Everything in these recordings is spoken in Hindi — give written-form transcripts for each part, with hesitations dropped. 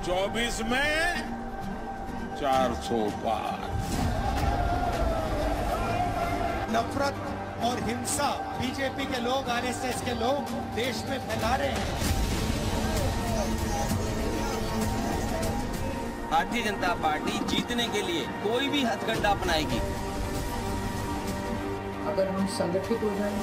24 में 400 पार। नफरत और हिंसा बीजेपी के लोग, आरएसएस के लोग देश में फैला रहे हैं। भारतीय जनता पार्टी जीतने के लिए कोई भी हथकंडा अपनाएगी। अगर हम संगठित हो जाएं।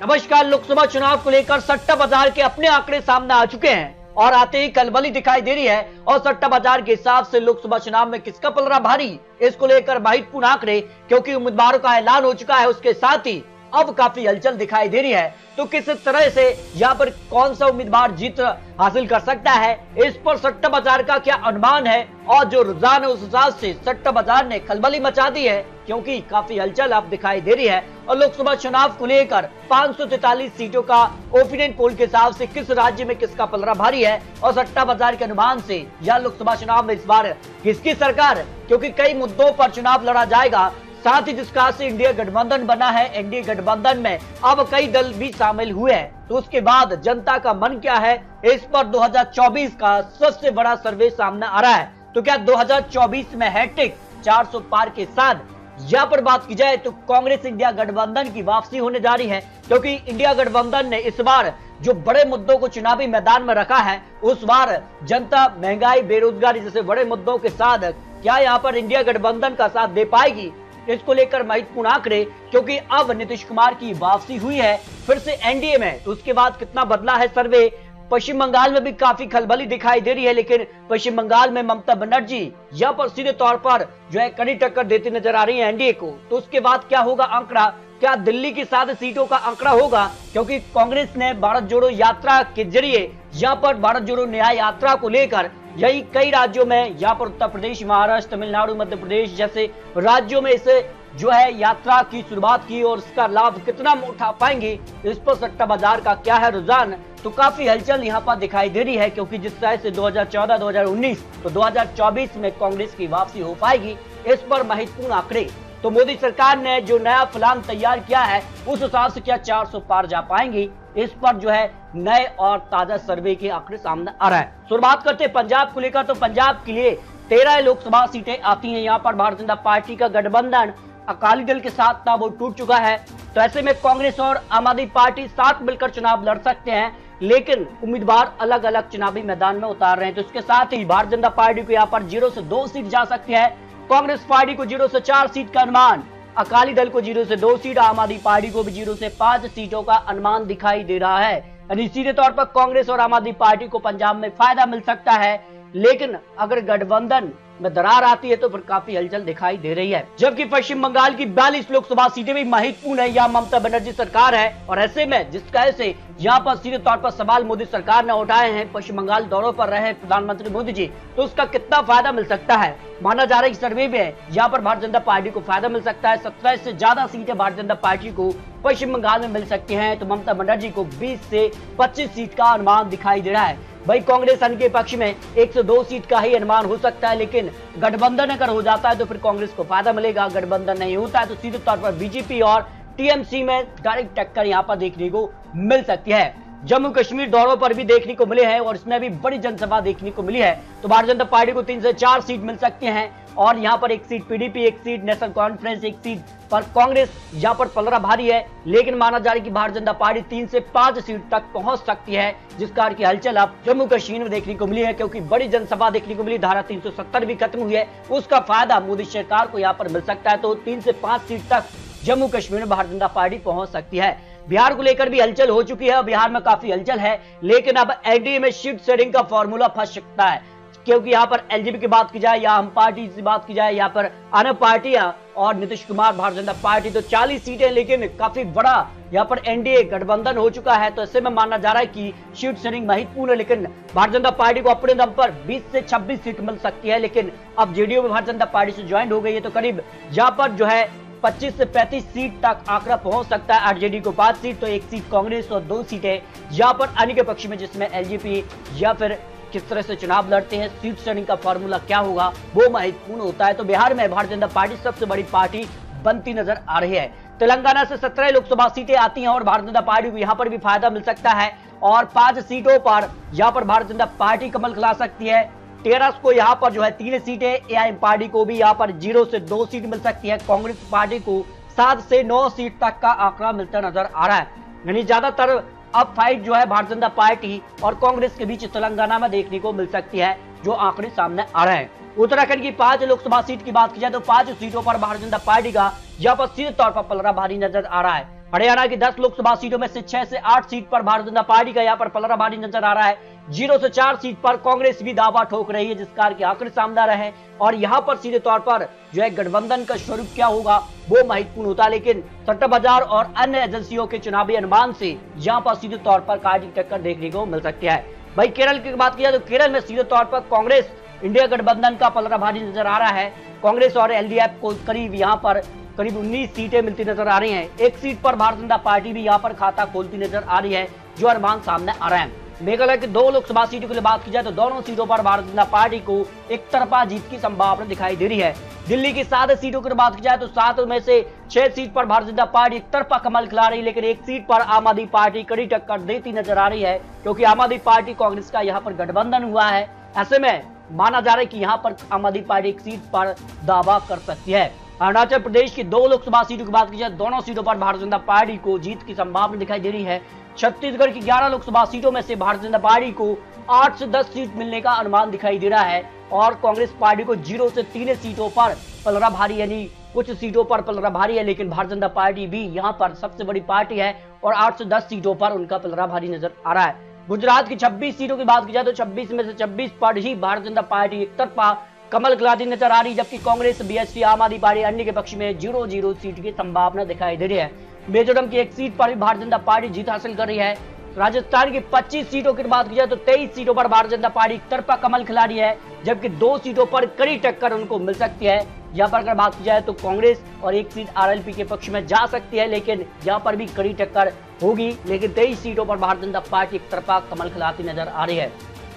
नमस्कार। लोकसभा चुनाव को लेकर सट्टा बाजार के अपने आंकड़े सामने आ चुके हैं और आते ही खलबली दिखाई दे रही है। और सट्टा बाजार के हिसाब से लोकसभा चुनाव में किसका पलड़ा भारी, इसको लेकर महत्वपूर्ण आंकड़े, क्योंकि उम्मीदवारों का ऐलान हो चुका है। उसके साथ ही अब काफी हलचल दिखाई दे रही है। तो किस तरह से यहाँ पर कौन सा उम्मीदवार जीत हासिल कर सकता है, इस पर सट्टा बाजार का क्या अनुमान है और जो रुझान है उस हिसाब से सट्टा बाजार ने खलबली मचा दी है, क्योंकि काफी हलचल अब दिखाई दे रही है। और लोकसभा चुनाव को लेकर 543 सीटों का ओपिनियन पोल के हिसाब से किस राज्य में किसका पलड़ा भारी है और सट्टा बाजार के अनुमान से यह लोकसभा चुनाव में इस बार किसकी सरकार, क्योंकि कई मुद्दों पर चुनाव लड़ा जाएगा। साथ ही जिस कहा से इंडिया गठबंधन बना है, एनडीए गठबंधन में अब कई दल भी शामिल हुए हैं। तो उसके बाद जनता का मन क्या है, इस पर 2024 का सबसे बड़ा सर्वे सामने आ रहा है। तो क्या 2024 में हैट्रिक 400 पार के साथ यहाँ पर बात की जाए तो कांग्रेस इंडिया गठबंधन की वापसी होने जा रही है, क्योंकि इंडिया गठबंधन ने इस बार जो बड़े मुद्दों को चुनावी मैदान में रखा है, उस बार जनता, महंगाई, बेरोजगारी जैसे बड़े मुद्दों के साथ क्या यहाँ पर इंडिया गठबंधन का साथ दे पाएगी, इसको लेकर महत्वपूर्ण आंकड़े, क्योंकि अब नीतीश कुमार की वापसी हुई है फिर से एनडीए में। तो उसके बाद कितना बदला है सर्वे। पश्चिम बंगाल में भी काफी खलबली दिखाई दे रही है, लेकिन पश्चिम बंगाल में ममता बनर्जी यहाँ पर सीधे तौर पर जो है कड़ी टक्कर देती नजर आ रही है एनडीए को। तो उसके बाद क्या होगा आंकड़ा, क्या दिल्ली की 7 सीटों का आंकड़ा होगा, क्योंकि कांग्रेस ने भारत जोड़ो यात्रा के जरिए यहाँ पर भारत जोड़ो न्याय यात्रा को लेकर यही कई राज्यों में, यहाँ पर उत्तर प्रदेश, महाराष्ट्र, तमिलनाडु, मध्य प्रदेश जैसे राज्यों में इसे जो है यात्रा की शुरुआत की, और इसका लाभ कितना उठा पाएंगे, इस पर सट्टा बाजार का क्या है रुझान। तो काफी हलचल यहाँ पर दिखाई दे रही है, क्योंकि जिस तरह से 2014, 2019 तो 2024 में कांग्रेस की वापसी हो पाएगी, इस पर महत्वपूर्ण आंकड़े। तो मोदी सरकार ने जो नया प्लान तैयार किया है, उस हिसाब से क्या 400 पार जा पाएंगी, इस पर जो है नए और ताजा सर्वे के आंकड़े सामने आ रहा है। शुरुआत करते हैं पंजाब को लेकर। तो पंजाब के लिए 13 लोकसभा सीटें आती हैं। यहाँ पर भारतीय जनता पार्टी का गठबंधन अकाली दल के साथ था, वो टूट चुका है। तो ऐसे में कांग्रेस और आम आदमी पार्टी साथ मिलकर चुनाव लड़ सकते हैं, लेकिन उम्मीदवार अलग अलग चुनावी मैदान में उतार रहे हैं। तो इसके साथ ही भारतीय जनता पार्टी को यहाँ पर 0 से 2 सीट जा सकती है, कांग्रेस पार्टी को 0 से 4 सीट का अनुमान, अकाली दल को 0 से 2 सीट, आम आदमी पार्टी को भी 0 से 5 सीटों का अनुमान दिखाई दे रहा है। यानी सीधे तौर पर कांग्रेस और आम आदमी पार्टी को पंजाब में फायदा मिल सकता है, लेकिन अगर गठबंधन में दरार आती है तो फिर काफी हलचल दिखाई दे रही है। जबकि पश्चिम बंगाल की 42 लोकसभा सीटें भी महत्वपूर्ण है, यहाँ ममता बनर्जी सरकार है। और ऐसे में जिस तरह से यहाँ पर सीधे तौर पर सवाल मोदी सरकार ने उठाए हैं, पश्चिम बंगाल दौरों पर रहे प्रधानमंत्री मोदी जी, तो उसका कितना फायदा मिल सकता है। माना जा रहा है सर्वे में यहाँ पर भारतीय जनता पार्टी को फायदा मिल सकता है। 17 से ज्यादा सीटें भारतीय जनता पार्टी को पश्चिम बंगाल में मिल सकती हैं। तो ममता बनर्जी को 20 से 25 सीट का अनुमान दिखाई दे रहा है। भाई कांग्रेस के पक्ष में 1 से 2 सीट का ही अनुमान हो सकता है, लेकिन गठबंधन अगर हो जाता है तो फिर कांग्रेस को फायदा मिलेगा। गठबंधन नहीं होता है तो सीधे तौर पर बीजेपी और टीएमसी में डायरेक्ट टक्कर यहाँ पर देखने को मिल सकती है। जम्मू कश्मीर दौरों पर भी देखने को मिले हैं और इसमें भी बड़ी जनसभा देखने को मिली है। तो भारतीय जनता पार्टी को 3 से 4 सीट मिल सकती हैं, और यहाँ पर 1 seat PDP, 1 seat national conference, 1 seat पर कांग्रेस यहाँ पर पलड़ा भारी है। लेकिन माना जा रहा है कि भारतीय जनता पार्टी 3 से 5 सीट तक पहुंच सकती है, जिस कारण की हलचल अब जम्मू कश्मीर में देखने को मिली है, क्योंकि बड़ी जनसभा देखने को मिली। धारा 370 भी खत्म हुई है, उसका फायदा मोदी सरकार को यहाँ पर मिल सकता है। तो 3 से 5 सीट तक जम्मू कश्मीर में भारतीय जनता पार्टी पहुंच सकती है। बिहार को लेकर भी हलचल हो चुकी है, बिहार में काफी हलचल है, लेकिन अब एनडीए में सीट शेयरिंग का फॉर्मूला फंस सकता है, क्योंकि यहाँ पर एलजेपी की बात की जाए या हम पार्टी की बात की जाए, यहाँ पर अन्य पार्टियां और नीतीश कुमार भारतीय जनता पार्टी, तो 40 सीटें, लेकिन काफी बड़ा यहाँ पर एनडीए गठबंधन हो चुका है। तो ऐसे में माना जा रहा है कि सीट शेयरिंग महत्वपूर्ण है, लेकिन भारतीय जनता पार्टी को अपने दम पर 20 से 26 सीट मिल सकती है। लेकिन अब जेडीयू में भारतीय जनता पार्टी से ज्वाइन हो गई है, तो करीब यहाँ पर जो है 25 से 35 सीट तक आंकड़ा पहुंच सकता है। आरजेडी को 5 सीट, तो 1 सीट कांग्रेस और 2 सीटें यहाँ पर अन्य के पक्ष में, जिसमें एलजेपी या फिर किस तरह से चुनाव लड़ते हैं, सीट शेयरिंग का फॉर्मूला क्या होगा, वो महत्वपूर्ण होता है। तो बिहार में भारतीय जनता पार्टी सबसे बड़ी पार्टी बनती नजर आ रही है। तेलंगाना से 17 लोकसभा सीटें आती हैं और भारतीय जनता पार्टी को यहाँ पर भी फायदा मिल सकता है। और 5 सीटों पर यहाँ पर भारतीय जनता पार्टी कमल खिला सकती है। टेरस को यहाँ पर जो है 3 सीटें, एआईएम पार्टी को भी यहाँ पर 0 से 2 सीट मिल सकती है, कांग्रेस पार्टी को 7 से 9 सीट तक का आंकड़ा मिलता नजर आ रहा है। यानी ज्यादातर अब फाइट जो है भारतीय जनता पार्टी और कांग्रेस के बीच तेलंगाना में देखने को मिल सकती है, जो आंकड़े सामने आ रहे हैं। उत्तराखंड की 5 लोकसभा सीट की बात की जाए तो 5 सीटों पर भारतीय जनता पार्टी का यहाँ पर सीधे तौर पर पलड़ा भारी नजर आ रहा है। हरियाणा की 10 लोकसभा सीटों में से 6 से 8 सीट पर भारतीय जनता पार्टी का यहाँ पर पलड़ा भारी नजर आ रहा है। 0 से 4 सीट पर कांग्रेस भी दावा ठोक रही है, जिस कार के आंकड़े सामने रहे हैं। और यहाँ पर सीधे तौर पर जो है गठबंधन का स्वरूप क्या होगा वो महत्वपूर्ण होता है, लेकिन सट्टा बाजार और अन्य एजेंसियों के चुनावी अनुमान से यहाँ पर सीधे तौर पर काटी टक्कर देखने को मिल सकती है। भाई केरल की बात की जाए तो केरल में सीधे तौर पर कांग्रेस इंडिया गठबंधन का पलड़ा भारी नजर आ रहा है। कांग्रेस और एलडीएफ को करीब यहाँ पर करीब 19 सीटें मिलती नजर आ रही हैं। 1 सीट पर भारतीय जनता पार्टी भी यहाँ पर खाता खोलती नजर आ रही है, जो अनुमान सामने आ रहा है। मेघालय की 2 लोकसभा सीटों के लिए बात की जाए तो दोनों सीटों पर भारतीय जनता पार्टी को एक तरफा जीत की संभावना दिखाई दे रही है। दिल्ली की 7 सीटों की बात की जाए तो 7 में से 6 सीट पर भारतीय जनता पार्टी एक तरफा कमल खिला रही है, लेकिन 1 सीट पर आम आदमी पार्टी कड़ी टक्कर देती नजर आ रही है, क्योंकि आम आदमी पार्टी कांग्रेस का यहाँ पर गठबंधन हुआ है। ऐसे में माना जा रहा है कि यहाँ पर आम आदमी पार्टी एक सीट पर दावा कर सकती है। अरुणाचल प्रदेश की 2 लोकसभा सीटों की बात की जाए दोनों सीटों पर भारतीय जनता पार्टी को जीत की संभावना दिखाई दे रही है। छत्तीसगढ़ की 11 लोकसभा सीटों में से भारतीय जनता पार्टी को 8 से 10 सीट मिलने का अनुमान दिखाई दे रहा है, और कांग्रेस पार्टी को 0 से 3 सीटों पर पलड़ा भारी, यानी कुछ सीटों पर पलड़ा भारी है, लेकिन भारतीय जनता पार्टी भी यहाँ पर सबसे बड़ी पार्टी है और 8 से 10 सीटों पर उनका पलड़ा भारी नजर आ रहा है। गुजरात की 26 सीटों की बात की जाए तो 26 में से 26 पर ही भारतीय जनता पार्टी एक तरफा कमल खिलाती नजर आ रही, जबकि कांग्रेस, बीएसपी, आम आदमी पार्टी अन्य के पक्ष में 0-0 सीट की संभावना दिखाई दे रही है। मिजोरम की 1 सीट पर भी भारतीय जनता पार्टी जीत हासिल कर रही है। राजस्थान की 25 सीटों की बात की जाए तो 23 सीटों पर भारतीय जनता पार्टी एक तरफा कमल खिला रही है, जबकि 2 सीटों पर कड़ी टक्कर उनको मिल सकती है। यहाँ पर अगर बात की जाए तो कांग्रेस और 1 सीट आरएलपी के पक्ष में जा सकती है, लेकिन यहाँ पर भी कड़ी टक्कर होगी, लेकिन 23 सीटों पर भारतीय जनता पार्टी एक तरफा कमल खिलाती नजर आ रही है।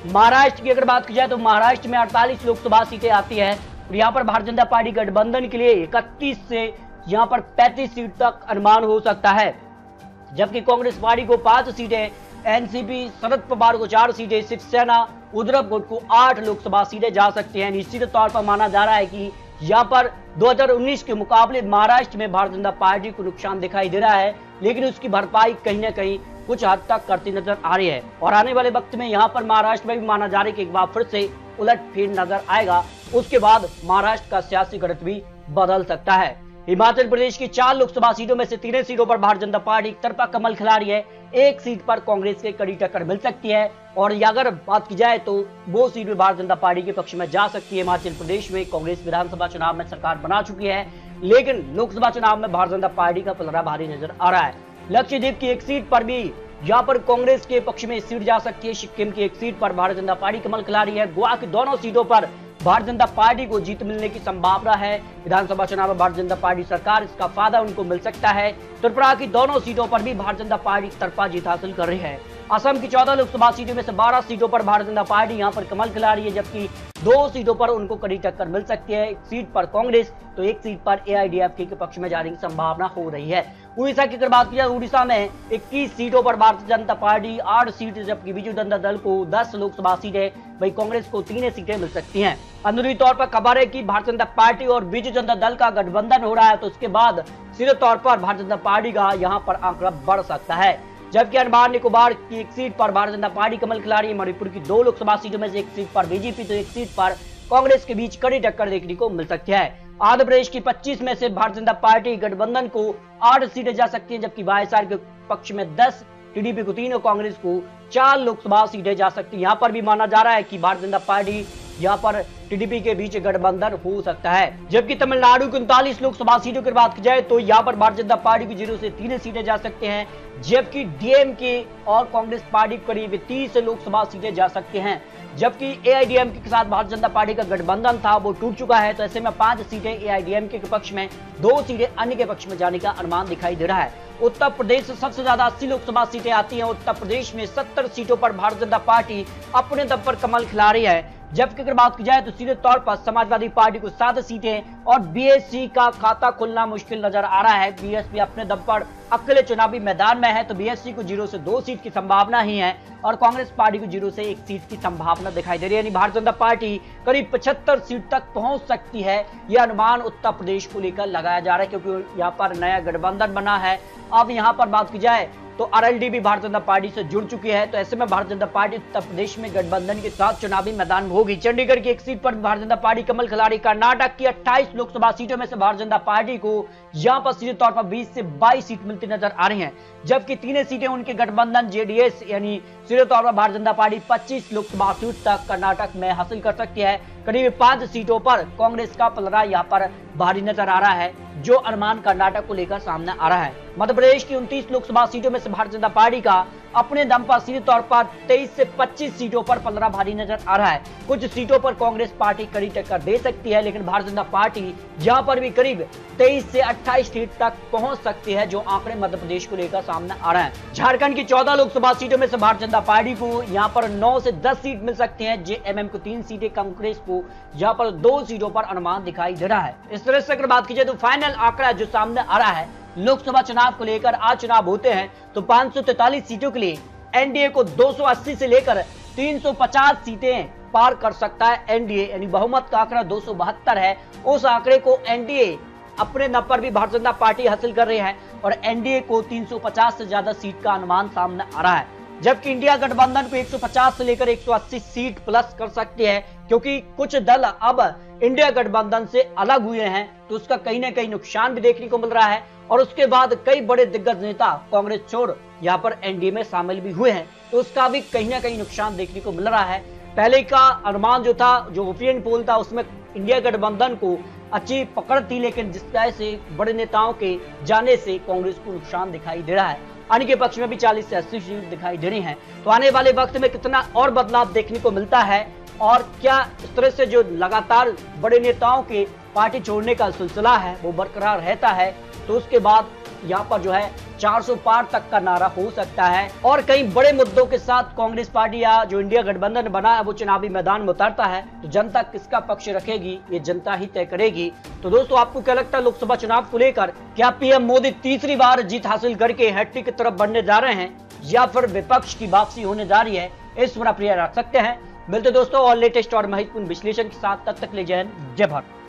महाराष्ट्र की अगर बात की जाए तो महाराष्ट्र में 48 लोकसभा सीटें आती है और यहाँ पर भारतीय जनता पार्टी गठबंधन के लिए 31 से यहाँ पर 35 सीट तक अनुमान हो सकता है, जबकि कांग्रेस पार्टी को 5 सीटें, एनसीपी शरद पवार को 4 सीटें, शिवसेना उद्धव गुट को 8 लोकसभा सीटें जा सकती हैं। निश्चित तौर पर माना जा रहा है कि यहाँ पर 2019 के मुकाबले महाराष्ट्र में भारतीय जनता पार्टी को नुकसान दिखाई दे रहा है, लेकिन उसकी भरपाई कहीं ना कहीं कुछ हद तक करती नजर आ रही है। और आने वाले वक्त में यहाँ पर महाराष्ट्र में भी माना जा रहा है कि एक बार फिर से उलटफेर नजर आएगा, उसके बाद महाराष्ट्र का सियासी गणित भी बदल सकता है। हिमाचल प्रदेश की 4 लोकसभा सीटों में से 3 सीटों पर भारतीय जनता पार्टी एक तरफा कमल खिला रही है। 1 सीट पर कांग्रेस के कड़ी टक्कर मिल सकती है, और अगर बात की जाए तो वो सीट भी भारतीय जनता पार्टी के पक्ष में जा सकती है। हिमाचल प्रदेश में कांग्रेस विधानसभा चुनाव में सरकार बना चुकी है, लेकिन लोकसभा चुनाव में भारतीय जनता पार्टी का पलड़ा भारी नजर आ रहा है। लक्षद्वीप की 1 सीट पर भी यहाँ पर कांग्रेस के पक्ष में सीट जा सकती है। सिक्किम की 1 सीट पर भारतीय जनता पार्टी कमल खिला रही है। गोवा की दोनों सीटों पर भारतीय जनता पार्टी को जीत मिलने की संभावना है। विधानसभा चुनाव में भारतीय जनता पार्टी सरकार, इसका फायदा उनको मिल सकता है। त्रिपुरा की दोनों सीटों पर भी भारतीय जनता पार्टी तरफा जीत हासिल कर रही है। असम की 14 लोकसभा सीटों में से 12 सीटों पर भारतीय जनता पार्टी यहाँ पर कमल खिला रही है, जबकि 2 सीटों पर उनको कड़ी टक्कर मिल सकती है। 1 सीट पर कांग्रेस तो 1 सीट पर एआईडीएफके के पक्ष में जाने की संभावना हो रही है। उड़ीसा की अगर बात की जाए, उड़ीसा में 21 सीटों पर भारतीय जनता पार्टी 8 सीट, जबकि बीजू जनता दल को 10 लोकसभा सीटें, वही कांग्रेस को 3 सीटें मिल सकती हैं। अंदरूनी तौर पर खबर है कि भारतीय जनता पार्टी और बीजू जनता दल का गठबंधन हो रहा है, तो उसके बाद सीधे तौर पर भारतीय जनता पार्टी का यहाँ पर आंकड़ा बढ़ सकता है। जबकि अंडमान निकोबार की 1 सीट पर भारतीय जनता पार्टी कमल खिला रही है। मणिपुर की 2 लोकसभा सीटों में से 1 सीट पर बीजेपी तो 1 सीट पर कांग्रेस के बीच कड़ी टक्कर देखने को मिल सकती है। आंध्र प्रदेश की 25 में से भारतीय जनता पार्टी गठबंधन को 8 सीटें जा सकती हैं, जबकि वाईएसआर के पक्ष में 10, टीडीपी को 3 और कांग्रेस को 4 लोकसभा सीटें जा सकती है। यहाँ पर भी माना जा रहा है कि भारतीय जनता पार्टी यहाँ पर टीडीपी के बीच गठबंधन हो सकता है। जबकि तमिलनाडु की 39 लोकसभा सीटों की बात की जाए तो यहाँ पर भारतीय जनता पार्टी की 0 से 3 सीटें जा सकते हैं, जबकि डीएमके और कांग्रेस पार्टी करीब 30 लोकसभा सीटें जा सकते हैं। जबकि एआईडीएमके के साथ भारतीय जनता पार्टी का गठबंधन था, वो टूट चुका है, तो ऐसे में 5 सीटें एआईडीएमके के पक्ष में, 2 सीटें अन्य के पक्ष में जाने का अनुमान दिखाई दे रहा है। उत्तर प्रदेश से सबसे ज्यादा 80 लोकसभा सीटें आती हैं। उत्तर प्रदेश में 70 सीटों पर भारतीय जनता पार्टी अपने दम पर कमल खिला रही है। जबकि अगर बात की जाए तो सीधे तौर पर समाजवादी पार्टी को 7 सीटें और बीएसपी का खाता खुलना मुश्किल नजर आ रहा है। बीएसपी अपने दम पर अकेले चुनावी मैदान में है तो बीएसपी को 0 से 2 सीट की संभावना ही है और कांग्रेस पार्टी को 0 से 1 सीट की संभावना दिखाई दे रही है। यानी भारतीय जनता पार्टी करीब 75 सीट तक पहुंच सकती है, यह अनुमान उत्तर प्रदेश को लेकर लगाया जा रहा है क्योंकि यहाँ पर नया गठबंधन बना है। अब यहाँ पर बात की जाए तो आरएलडी भी भारतीय जनता पार्टी से जुड़ चुकी है, तो ऐसे में भारतीय जनता पार्टी उत्तर प्रदेश में गठबंधन के साथ चुनावी मैदान में होगी। चंडीगढ़ की एक सीट पर भारतीय जनता पार्टी कमल खिलाड़ी, कर्नाटक की 28 लोकसभा सीटों में से भारतीय जनता पार्टी को यहां पर सीधे तौर पर 20 से 22 सीट मिलती नजर आ रही हैं, जबकि 3 सीटें उनके गठबंधन जेडीएस यानी सीधे तौर पर भारतीय जनता पार्टी 25 लोकसभा सीट तक कर्नाटक में हासिल कर सकती है। करीब 5 सीटों पर कांग्रेस का पलड़ा यहाँ पर भारी नजर आ रहा है, जो अनुमान कर्नाटक को लेकर सामने आ रहा है। मध्य प्रदेश की 29 लोकसभा सीटों में से भारतीय जनता पार्टी का अपने दम पर सीधे तौर पर 23 से 25 सीटों पर पलड़ा भारी नजर आ रहा है। कुछ सीटों पर कांग्रेस पार्टी कड़ी टक्कर दे सकती है, लेकिन भारतीय जनता पार्टी यहां पर भी करीब 23 से 28 सीट तक पहुंच सकती है, जो आंकड़े मध्य प्रदेश को लेकर सामने आ रहा है। झारखंड की 14 लोकसभा सीटों में से भारतीय जनता पार्टी को यहां पर 9 से 10 सीट मिल सकती है। जेएमएम को 3 सीटें, कांग्रेस को यहां पर 2 सीटों पर अनुमान दिखाई दे रहा है। इस तरह से अगर बात की जाए तो फाइनल आंकड़ा जो सामने आ रहा है लोकसभा चुनाव को लेकर, आज चुनाव होते हैं तो 543 सीटों के लिए एनडीए को 280 से लेकर 350 सीटें पार कर सकता है एनडीए, यानी बहुमत का आंकड़ा 272 है। उस आंकड़े को एनडीए अपने दम पर भी भारतीय जनता पार्टी हासिल कर रही है और एनडीए को 350 से ज्यादा सीट का अनुमान सामने आ रहा है, जबकि इंडिया गठबंधन को 150 से लेकर 180 सीट प्लस कर सकती है, क्योंकि कुछ दल अब इंडिया गठबंधन से अलग हुए हैं तो उसका कहीं ना कहीं नुकसान भी देखने को मिल रहा है। और उसके बाद कई बड़े दिग्गज नेता कांग्रेस छोड़ यहाँ पर एनडीए में शामिल भी हुए हैं, तो उसका भी कहीं ना कहीं नुकसान देखने को मिल रहा है। पहले का अनुमान जो था, जो ओपिनियन पोल था, उसमें इंडिया गठबंधन को अच्छी पकड़ थी, लेकिन जिस तरह से बड़े नेताओं के जाने से कांग्रेस को नुकसान दिखाई दे रहा है। अन्य के पक्ष में भी 40 से 80 सीट दिखाई दे रही है। तो आने वाले वक्त में कितना और बदलाव देखने को मिलता है और क्या इस तरह से जो लगातार बड़े नेताओं के पार्टी छोड़ने का सिलसिला है वो बरकरार रहता है, तो उसके बाद यहाँ पर जो है 400 पार तक का नारा हो सकता है और कई बड़े मुद्दों के साथ कांग्रेस पार्टी या जो इंडिया गठबंधन बना है वो चुनावी मैदान में उतरता है। तो जनता किसका पक्ष रखेगी ये जनता ही तय करेगी। तो दोस्तों, आपको क्या लगता है लोकसभा चुनाव को लेकर, क्या पीएम मोदी तीसरी बार जीत हासिल करके हैट्रिक की तरफ बढ़ने जा रहे हैं या फिर विपक्ष की वापसी होने जा रही है? इस पर आप रख सकते हैं। मिलते दोस्तों और लेटेस्ट और महत्वपूर्ण विश्लेषण के साथ, तब तक ले जय हिंद, जय भारत।